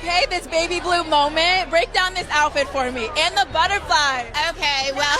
Okay, this baby blue moment. Break down this outfit for me. And the butterfly. Okay, well...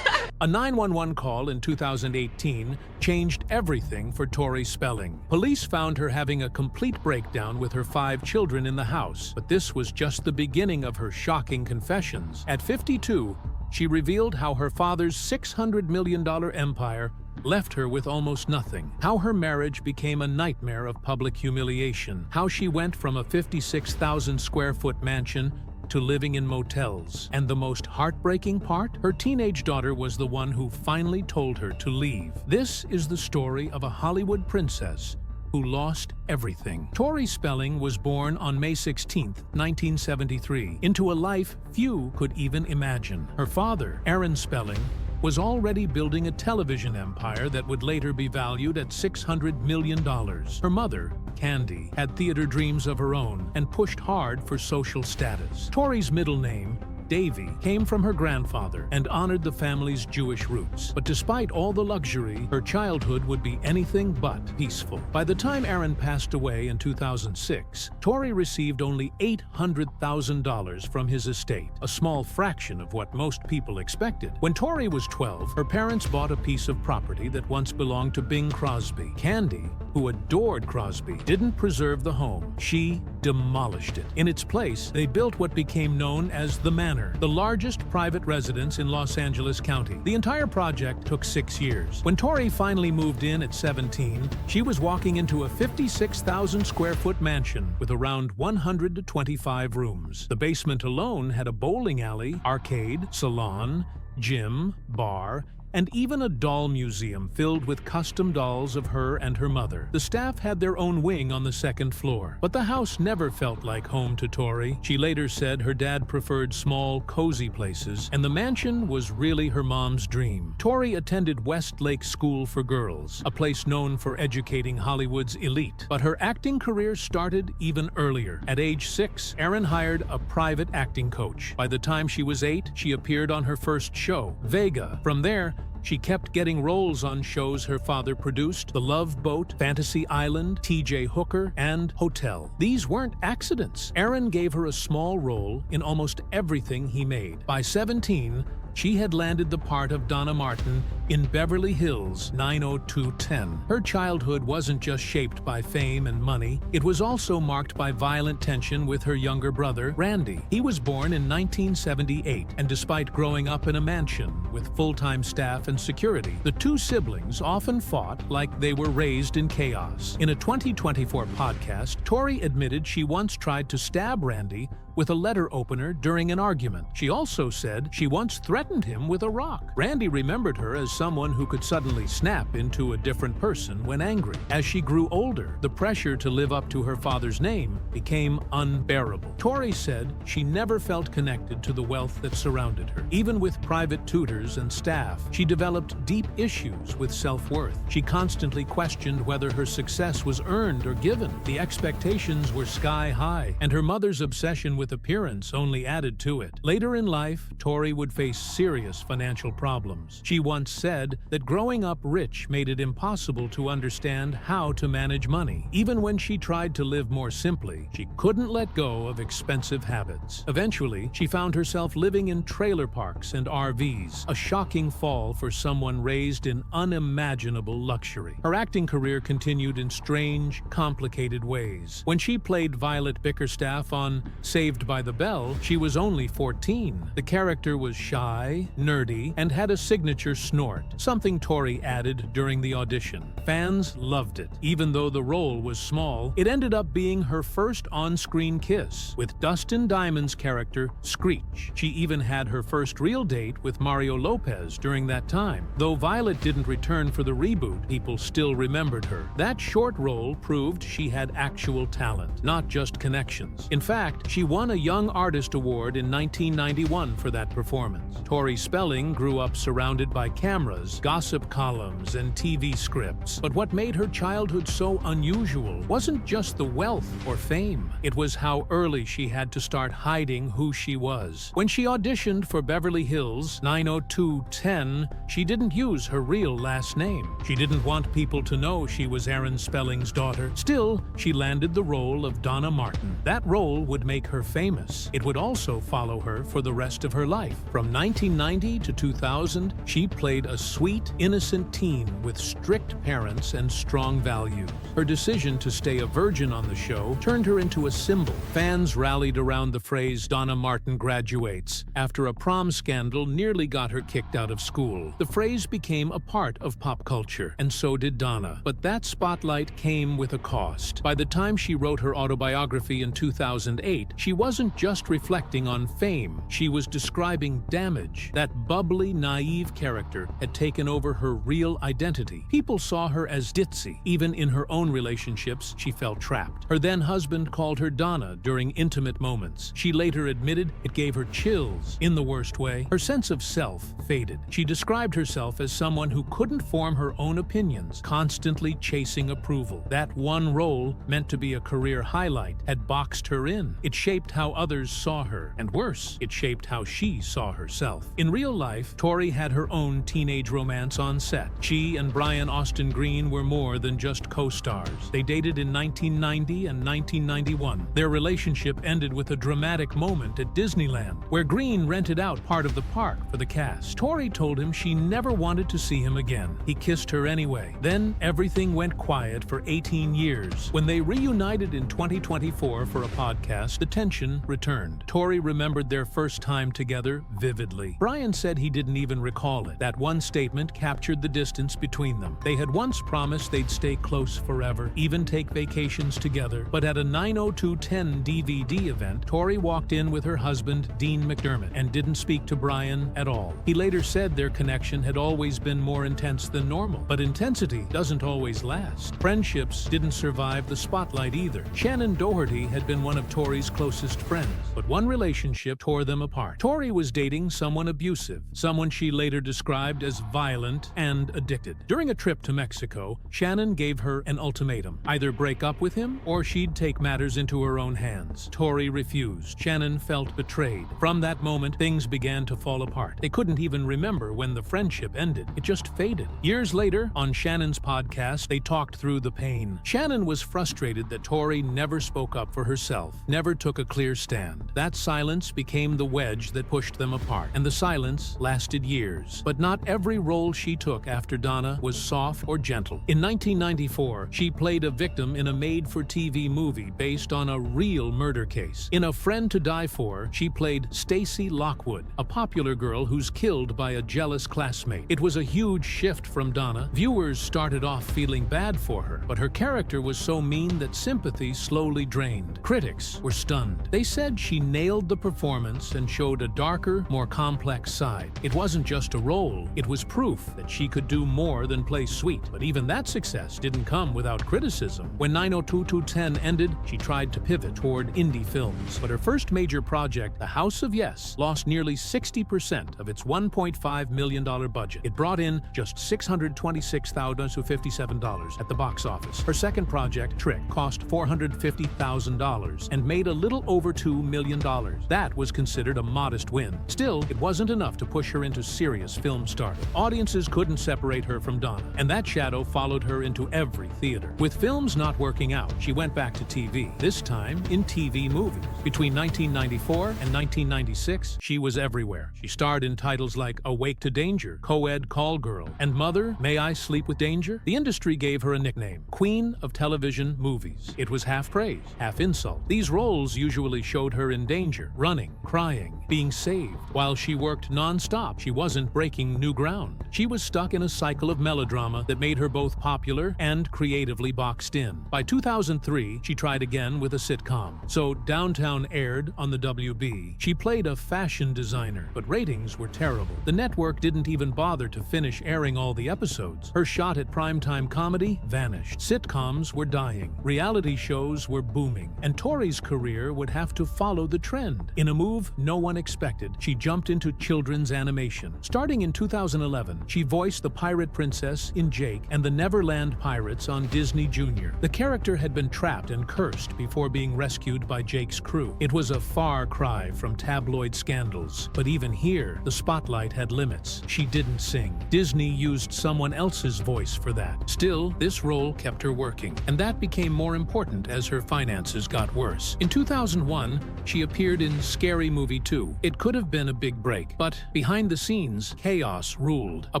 A 911 call in 2018 changed everything for Tori Spelling. Police found her having a complete breakdown with her 5 children in the house, but this was just the beginning of her shocking confessions. At 52, she revealed how her father's $600 million empire left her with almost nothing, how her marriage became a nightmare of public humiliation, how she went from a 56,000 square foot mansion to living in motels. And the most heartbreaking part? Her teenage daughter was the one who finally told her to leave. This is the story of a Hollywood princess who lost everything. Tori Spelling was born on May 16, 1973, into a life few could even imagine. Her father, Aaron Spelling, was already building a television empire that would later be valued at $600 million. Her mother, Candy, had theater dreams of her own and pushed hard for social status. Tori's middle name, Davy, came from her grandfather and honored the family's Jewish roots. But despite all the luxury, her childhood would be anything but peaceful. By the time Aaron passed away in 2006, Tori received only $800,000 from his estate, a small fraction of what most people expected. When Tori was 12, her parents bought a piece of property that once belonged to Bing Crosby. Candy, who adored Crosby, didn't preserve the home. She demolished it. In its place, they built what became known as the Manor, the largest private residence in Los Angeles County. The entire project took 6 years. When Tori finally moved in at 17, she was walking into a 56,000 square foot mansion with around 125 rooms. The basement alone had a bowling alley, arcade, salon, gym, bar, and even a doll museum filled with custom dolls of her and her mother. The staff had their own wing on the second floor. But the house never felt like home to Tori. She later said her dad preferred small, cozy places, and the mansion was really her mom's dream. Tori attended Westlake School for Girls, a place known for educating Hollywood's elite. But her acting career started even earlier. At age 6, Aaron hired a private acting coach. By the time she was 8, she appeared on her first show, Vega. From there, she kept getting roles on shows her father produced: The Love Boat, Fantasy Island, T.J. Hooker, and Hotel. These weren't accidents. Aaron gave her a small role in almost everything he made. By 17, she had landed the part of Donna Martin in Beverly Hills 90210. Her childhood wasn't just shaped by fame and money. It was also marked by violent tension with her younger brother, Randy. He was born in 1978, and despite growing up in a mansion with full-time staff and security, the two siblings often fought like they were raised in chaos. In a 2024 podcast, Tori admitted she once tried to stab Randy with a letter opener during an argument. She also said she once threatened him with a rock. Randy remembered her as someone who could suddenly snap into a different person when angry. As she grew older, the pressure to live up to her father's name became unbearable. Tori said she never felt connected to the wealth that surrounded her. Even with private tutors and staff, she developed deep issues with self-worth. She constantly questioned whether her success was earned or given. The expectations were sky high, and her mother's obsession with appearance only added to it. Later in life, Tori would face serious financial problems. She once said that growing up rich made it impossible to understand how to manage money. Even when she tried to live more simply, she couldn't let go of expensive habits. Eventually, she found herself living in trailer parks and RVs, a shocking fall for someone raised in unimaginable luxury. Her acting career continued in strange, complicated ways. When she played Violet Bickerstaff on Saved by the Bell, she was only 14. The character was shy, nerdy, and had a signature snort, something Tori added during the audition. Fans loved it. Even though the role was small, it ended up being her first on-screen kiss with Dustin Diamond's character, Screech. She even had her first real date with Mario Lopez during that time. Though Violet didn't return for the reboot, people still remembered her. That short role proved she had actual talent, not just connections. In fact, she won a Young Artist Award in 1991 for that performance. Tori Spelling grew up surrounded by cameras cameras, gossip columns, and TV scripts. But what made her childhood so unusual wasn't just the wealth or fame. It was how early she had to start hiding who she was. When she auditioned for Beverly Hills 90210, she didn't use her real last name. She didn't want people to know she was Aaron Spelling's daughter. Still, she landed the role of Donna Martin. That role would make her famous. It would also follow her for the rest of her life. From 1990 to 2000, she played a sweet, innocent teen with strict parents and strong values. Her decision to stay a virgin on the show turned her into a symbol. Fans rallied around the phrase "Donna Martin graduates" after a prom scandal nearly got her kicked out of school. The phrase became a part of pop culture, and so did Donna. But that spotlight came with a cost. By the time she wrote her autobiography in 2008, she wasn't just reflecting on fame. She was describing damage. That bubbly, naive character had taken over her real identity. People saw her as ditzy. Even in her own relationships, she felt trapped. Her then-husband called her Donna during intimate moments. She later admitted it gave her chills, in the worst way. Her sense of self faded. She described herself as someone who couldn't form her own opinions, constantly chasing approval. That one role, meant to be a career highlight, had boxed her in. It shaped how others saw her, and worse, it shaped how she saw herself. In real life, Tori had her own teenage romance on set. She and Brian Austin Green were more than just co-stars. They dated in 1990 and 1991. Their relationship ended with a dramatic moment at Disneyland, where Green rented out part of the park for the cast. Tori told him she never wanted to see him again. He kissed her anyway. Then everything went quiet for 18 years. When they reunited in 2024 for a podcast, the tension returned. Tori remembered their first time together vividly. Brian said he didn't even recall it. That one statement captured the distance between them. They had once promised they'd stay close forever, even take vacations together. But at a 90210 DVD event, Tori walked in with her husband, Dean McDermott, and didn't speak to Brian at all. He later said their connection had always been more intense than normal. But intensity doesn't always last. Friendships didn't survive the spotlight either. Shannon Doherty had been one of Tori's closest friends, but one relationship tore them apart. Tori was dating someone abusive, someone she later described as violent and addicted. During a trip to Mexico, Shannon gave her an ultimatum: either break up with him or she'd take matters into her own hands. Tori refused. Shannon felt betrayed. From that moment, things began to fall apart. They couldn't even remember when the friendship ended. It just faded. Years later, on Shannon's podcast, they talked through the pain. Shannon was frustrated that Tori never spoke up for herself, never took a clear stand. That silence became the wedge that pushed them apart, and the silence lasted years. But not every role she took after Donna was soft or gentle. In 1994, she played a victim in a made-for-TV movie based on a real murder case. In A Friend to Die For, she played Stacy Lockwood, a popular girl who's killed by a jealous classmate. It was a huge shift from Donna. Viewers started off feeling bad for her, but her character was so mean that sympathy slowly drained. Critics were stunned. They said she nailed the performance and showed a darker, more complex side. It wasn't just a role, it was proof that she could do more than play sweet. But even that success didn't come without criticism. When 90210 ended, she tried to pivot toward indie films, but her first major project, The House of Yes, lost nearly 60% of its $1.5 million budget. It brought in just $626,057 at the box office. Her second project, Trick, cost $450,000 and made a little over $2 million. That was considered a modest win. Still, it wasn't enough to push her into serious film stardom. Audiences couldn't separate her from Donna, and that shadow followed her into every theater. With films not working out, she went back to TV, this time in TV movies. Between 1994 and 1996, she was everywhere. She starred in titles like Awake to Danger, Co-Ed Call Girl, and Mother, May I Sleep with Danger? The industry gave her a nickname, Queen of Television Movies. It was half praise, half insult. These roles usually showed her in danger, running, crying, being saved. While she worked non-stop, she wasn't breaking new ground. She was stuck in a cycle of melodrama that made her both popular and creatively boxed in. By 2003, she tried again with a sitcom. So Downtown aired on the WB. She played a fashion designer, but ratings were terrible. The network didn't even bother to finish airing all the episodes. Her shot at primetime comedy vanished. Sitcoms were dying. Reality shows were booming. And Tori's career would have to follow the trend. In a move no one expected, she jumped into children's animation. Starting in 2000 2011, she voiced the pirate princess in Jake and the Neverland Pirates on Disney Junior. The character had been trapped and cursed before being rescued by Jake's crew. It was a far cry from tabloid scandals, but even here, the spotlight had limits. She didn't sing. Disney used someone else's voice for that. Still, this role kept her working, and that became more important as her finances got worse. In 2001, she appeared in Scary Movie 2. It could have been a big break, but behind the scenes, chaos ruled. A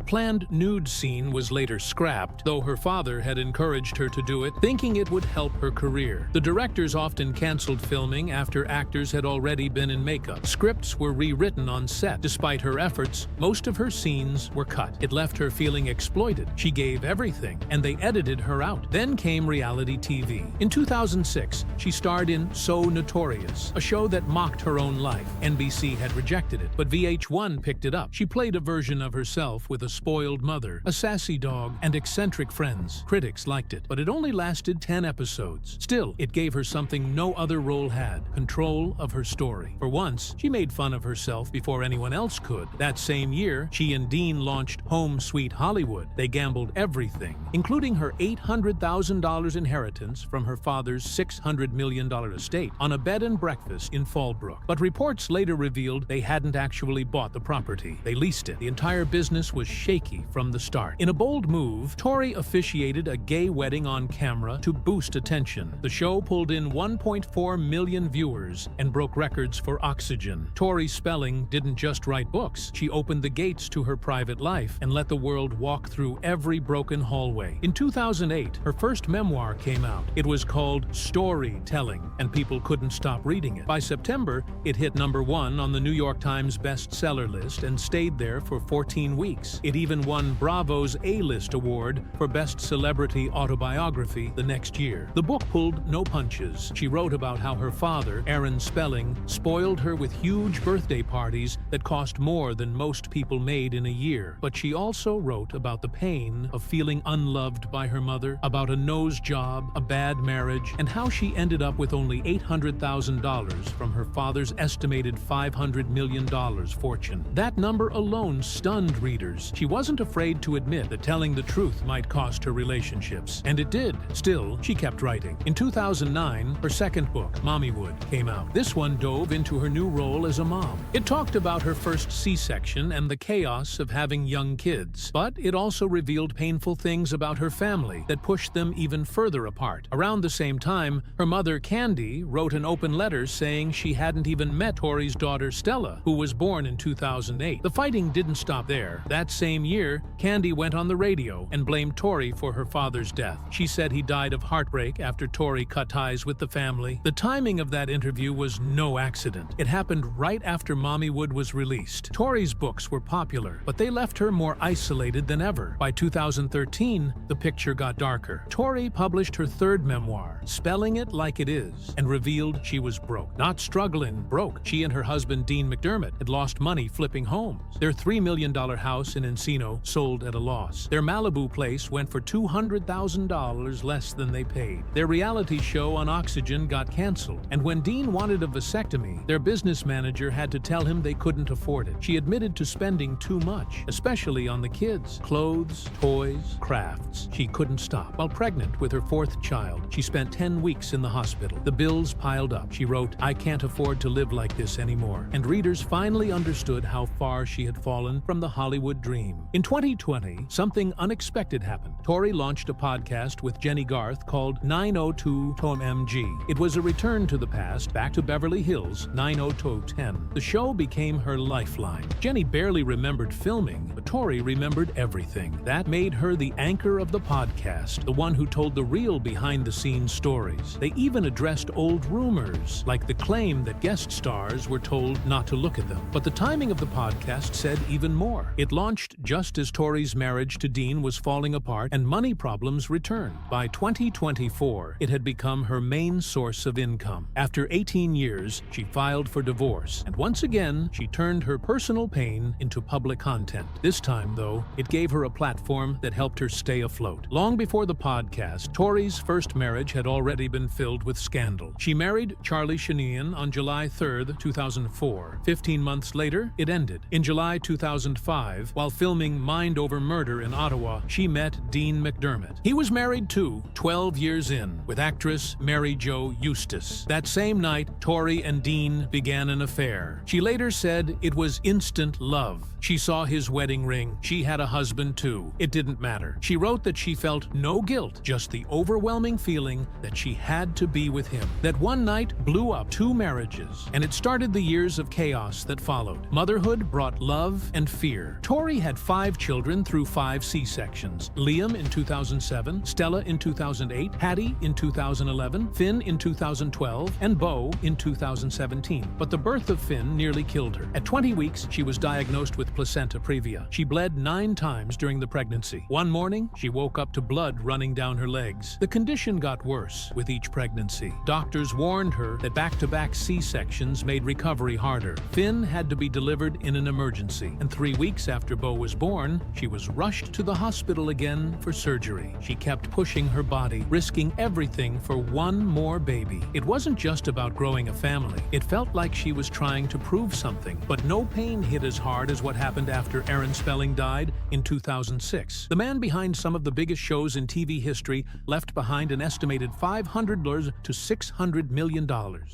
planned nude scene was later scrapped, though her father had encouraged her to do it, thinking it would help her career. The directors often canceled filming after actors had already been in makeup. Scripts were rewritten on set. Despite her efforts, most of her scenes were cut. It left her feeling exploited. She gave everything, and they edited her out. Then came reality TV. In 2006, she starred in So Notorious, a show that mocked her own life. NBC had rejected it, but VH1 picked it up. She played a version of herself with a spoiled mother, a sassy dog, and eccentric friends. Critics liked it, but it only lasted 10 episodes. Still, it gave her something no other role had: control of her story. For once, she made fun of herself before anyone else could. That same year, she and Dean launched Home Sweet Hollywood. They gambled everything, including her $800,000 inheritance from her father's $600 million estate, on a bed and breakfast in Fallbrook. But reports later revealed they hadn't actually bought the property. They leased it. The entire business was shaky from the start. In a bold move, Tori officiated a gay wedding on camera to boost attention. The show pulled in 1.4 million viewers and broke records for Oxygen. Tori Spelling didn't just write books. She opened the gates to her private life and let the world walk through every broken hallway. In 2008, her first memoir came out. It was called Storytelling, and people couldn't stop reading it. By September, it hit #1 on the New York Times bestseller list and stayed there for 14 weeks. It even won Bravo's A-List award for Best Celebrity Autobiography the next year. The book pulled no punches. She wrote about how her father, Aaron Spelling, spoiled her with huge birthday parties that cost more than most people made in a year. But she also wrote about the pain of feeling unloved by her mother, about a nose job, a bad marriage, and how she ended up with only $800,000 from her father's estimated $500 million fortune. That number alone stunned readers. She wasn't afraid to admit that telling the truth might cost her relationships, and it did. Still, she kept writing. In 2009, her second book, Mommywood, came out. This one dove into her new role as a mom. It talked about her first C-section and the chaos of having young kids, but it also revealed painful things about her family that pushed them even further apart. Around the same time, her mother, Candy, wrote an open letter saying she hadn't even met Tori's daughter, Stella, who was born in 2008. The fighting didn't stop there. That same year, Candy went on the radio and blamed Tori for her father's death. She said he died of heartbreak after Tori cut ties with the family. The timing of that interview was no accident. It happened right after Mommywood was released. Tori's books were popular, but they left her more isolated than ever. By 2013, the picture got darker. Tori published her third memoir, Spelling It Like It Is, and revealed she was broke. Not struggling, broke. She and her husband, Dean McDermott, had lost money flipping homes. Their $3 million house in Encino sold at a loss. Their Malibu place went for $200,000 less than they paid. Their reality show on Oxygen got canceled, and when Dean wanted a vasectomy, their business manager had to tell him they couldn't afford it. She admitted to spending too much, especially on the kids. Clothes, toys, crafts. She couldn't stop. While pregnant with her fourth child, she spent 10 weeks in the hospital. The bills piled up. She wrote, "I can't afford to live like this anymore." And readers finally understood how far she had fallen from the Hollywood dream. In 2020, something unexpected happened. Tori launched a podcast with Jenny Garth called 902 Tom MG. It was a return to the past, back to Beverly Hills, 90210. The show became her lifeline. Jenny barely remembered filming, but Tori remembered everything. That made her the anchor of the podcast, the one who told the real behind-the-scenes stories. They even addressed old rumors, like the claim that guest stars were told not to look at them. But the timing of the podcast said even more. It launched just as Tori's marriage to Dean was falling apart and money problems returned. By 2024, it had become her main source of income. After 18 years, she filed for divorce, and once again, she turned her personal pain into public content. This time, though, it gave her a platform that helped her stay afloat. Long before the podcast, Tori's first marriage had already been filled with scandal. She married Charlie Sheehan on July 3, 2004. 15 months later, it ended. In July 2005, 1995, while filming Mind Over Murder in Ottawa, she met Dean McDermott. He was married too, 12 years in, with actress Mary Jo Eustace. That same night, Tori and Dean began an affair. She later said it was instant love. She saw his wedding ring. She had a husband too. It didn't matter. She wrote that she felt no guilt, just the overwhelming feeling that she had to be with him. That one night blew up 2 marriages, and it started the years of chaos that followed. Motherhood brought love and fear. Tori had 5 children through 5 C-sections. Liam in 2007, Stella in 2008, Hattie in 2011, Finn in 2012, and Beau in 2017. But the birth of Finn nearly killed her. At 20 weeks, she was diagnosed with placenta previa. She bled 9 times during the pregnancy. One morning, she woke up to blood running down her legs. The condition got worse with each pregnancy. Doctors warned her that back-to-back C-sections made recovery harder. Finn had to be delivered in an emergency, and 3 weeks after Beau was born, she was rushed to the hospital again for surgery. She kept pushing her body, risking everything for one more baby. It wasn't just about growing a family. It felt like she was trying to prove something, but no pain hit as hard as what happened after Tori Spelling died in 2006. The man behind some of the biggest shows in TV history left behind an estimated $500 to $600 million.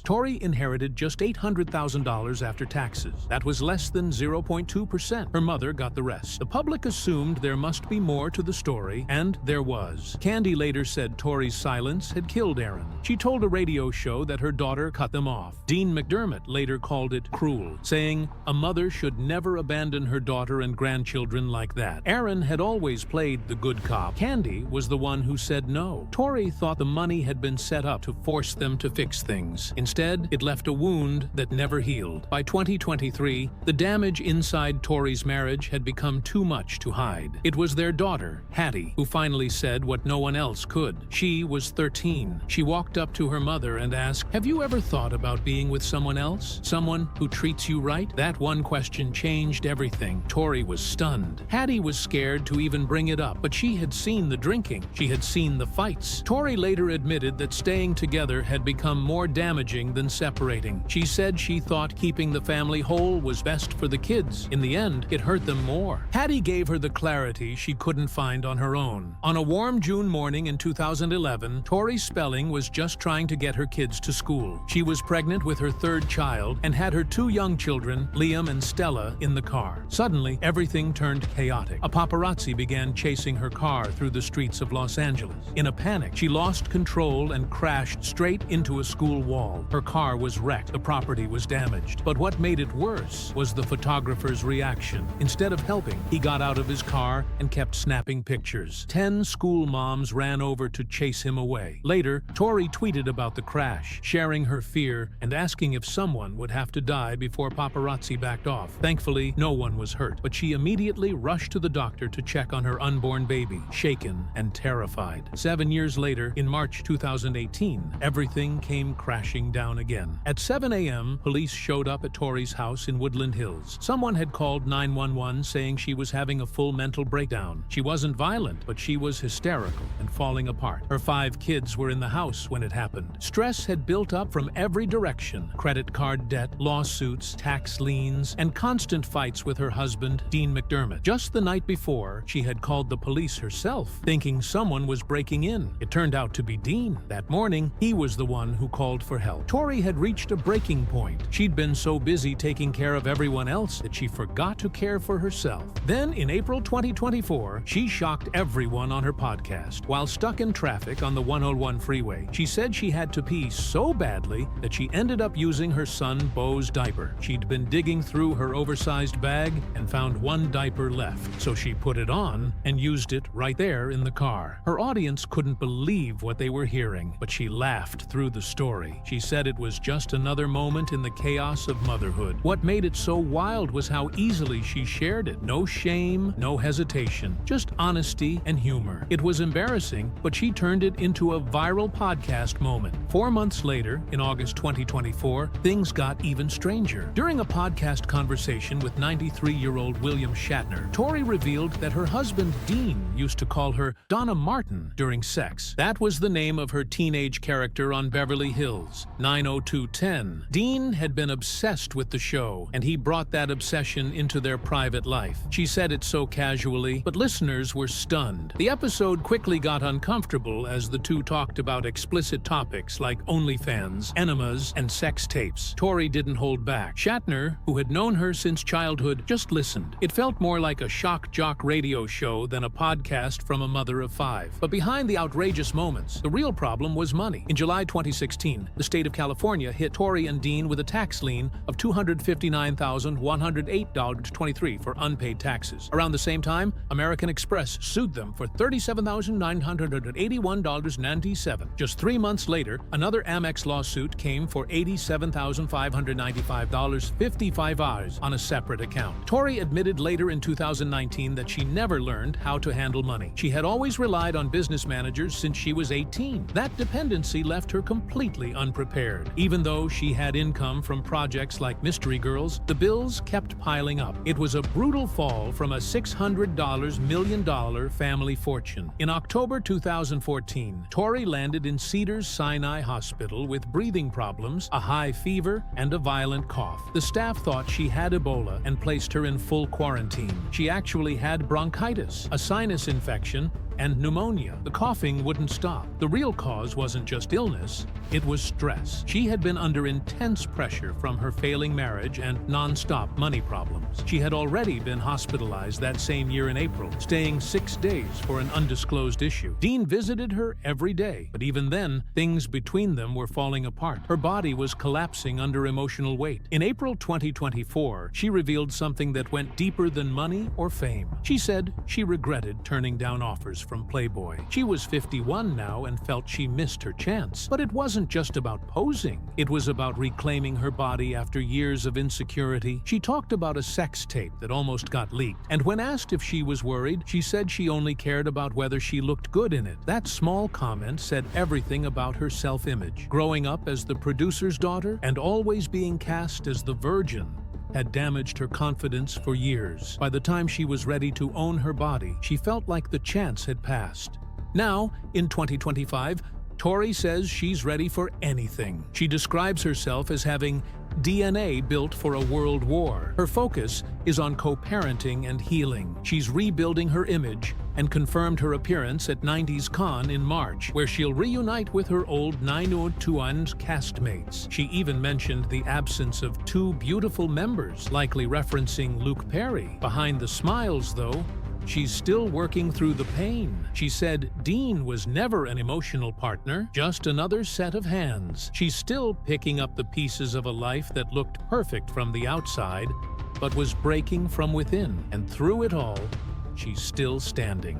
Tori inherited just $800,000 after taxes. That was less than 0.2%. Her mother got the rest. The public assumed there must be more to the story, and there was. Candy later said Tori's silence had killed Aaron. She told a radio show that her daughter cut them off. Dean McDermott later called it cruel, saying, "A mother should never abandon her daughter and grandchildren like that." Aaron had always played the good cop. Candy was the one who said no. Tori thought the money had been set up to force them to fix things. Instead, it left a wound that never healed. By 2023, the damage inside Tori's marriage had become too much to hide. It was their daughter, Hattie, who finally said what no one else could. She was 13. She walked up to her mother and asked, "Have you ever thought about being with someone else? Someone who treats you right?" That one question changed everything. Tori was stunned. Hattie was scared to even bring it up, but she had seen the drinking. She had seen the fights. Tori later admitted that staying together had become more damaging than separating. She said she thought keeping the family whole was best for the kids. In the end, it hurt them more. Hattie gave her the clarity she couldn't find on her own. On a warm June morning in 2011, Tori Spelling was just trying to get her kids to school. She was pregnant with her 3rd child and had her 2 young children, Liam and Stella, in the car. Suddenly, everything turned chaotic. A paparazzi began chasing her car through the streets of Los Angeles. In a panic, she lost control and crashed straight into a school wall. Her car was wrecked. The property was damaged. But what made it worse was the photographer's reaction. Instead of helping, he got out of his car and kept snapping pictures. 10 school moms ran over to chase him away. Later, Tori tweeted about the crash, sharing her fear and asking if someone would have to die before paparazzi backed off. Thankfully, no one was hurt, but she immediately rushed to the doctor to check on her unborn baby, shaken and terrified. 7 years later, in March 2018, everything came crashing down again. At 7 a.m., police showed up at Tori's house in Woodland Hills. Someone had called 911 saying she was having a full mental breakdown. She wasn't violent, but she was hysterical and falling apart. Her 5 kids were in the house when it happened. Stress had built up from every direction: credit card debt, lawsuits, tax liens, and constant fights with her husband, Dean McDermott. Just the night before, she had called the police herself, thinking someone was breaking in. It turned out to be Dean. That morning, he was the one who called for help. Tori had reached a breaking point. She'd been so busy taking care of everyone else that she forgot to care for herself. Then, in April 2024, she shocked everyone on her podcast. While stuck in traffic on the 101 freeway, she said she had to pee so badly that she ended up using her son Beau's diaper. She'd been digging through her oversized bag and found one diaper left, so she put it on and used it right there in the car. Her audience couldn't believe what they were hearing, but she laughed through the story. She said it was just another moment in the chaos of motherhood. What made it so wild was how easily she shared it. No shame, no hesitation, just honesty and humor. It was embarrassing, but she turned it into a viral podcast moment. 4 months later, in August 2024, things got even stranger. During a podcast conversation with 90 43-year-old William Shatner. Tori revealed that her husband, Dean, used to call her Donna Martin during sex. That was the name of her teenage character on Beverly Hills, 90210. Dean had been obsessed with the show, and he brought that obsession into their private life. She said it so casually, but listeners were stunned. The episode quickly got uncomfortable as the two talked about explicit topics like OnlyFans, enemas, and sex tapes. Tori didn't hold back. Shatner, who had known her since childhood, just listened. It felt more like a shock jock radio show than a podcast from a mother of 5. But behind the outrageous moments, the real problem was money. In July 2016, the state of California hit Tori and Dean with a tax lien of $259,108.23 for unpaid taxes. Around the same time, American Express sued them for $37,981.97. Just 3 months later, another Amex lawsuit came for $87,595.55 on a separate account. Tori admitted later in 2019 that she never learned how to handle money. She had always relied on business managers since she was 18. That dependency left her completely unprepared. Even though she had income from projects like Mystery Girls, the bills kept piling up. It was a brutal fall from a $600 million family fortune. In October 2014, Tori landed in Cedars-Sinai Hospital with breathing problems, a high fever, and a violent cough. The staff thought she had Ebola and placed her in full quarantine. She actually had bronchitis, a sinus infection, and pneumonia. The coughing wouldn't stop. The real cause wasn't just illness, it was stress. She had been under intense pressure from her failing marriage and non-stop money problems. She had already been hospitalized that same year in April, staying 6 days for an undisclosed issue. Dean visited her every day, but even then, things between them were falling apart. Her body was collapsing under emotional weight. In April 2024, she revealed something that went deeper than money or fame. She said she regretted turning down offers from Playboy. She was 51 now and felt she missed her chance. But it wasn't just about posing. It was about reclaiming her body after years of insecurity. She talked about a sex tape that almost got leaked, and when asked if she was worried, she said she only cared about whether she looked good in it. That small comment said everything about her self-image. Growing up as the producer's daughter and always being cast as the virgin had damaged her confidence for years. By the time she was ready to own her body, she felt like the chance had passed. Now, in 2025, Tori says she's ready for anything. She describes herself as having DNA built for a world war. Her focus is on co-parenting and healing. She's rebuilding her image and confirmed her appearance at 90s Con in March, where she'll reunite with her old 90210 castmates. She even mentioned the absence of 2 beautiful members, likely referencing Luke Perry. Behind the smiles, though, she's still working through the pain. She said Dean was never an emotional partner, just another set of hands. She's still picking up the pieces of a life that looked perfect from the outside, but was breaking from within. And through it all, she's still standing.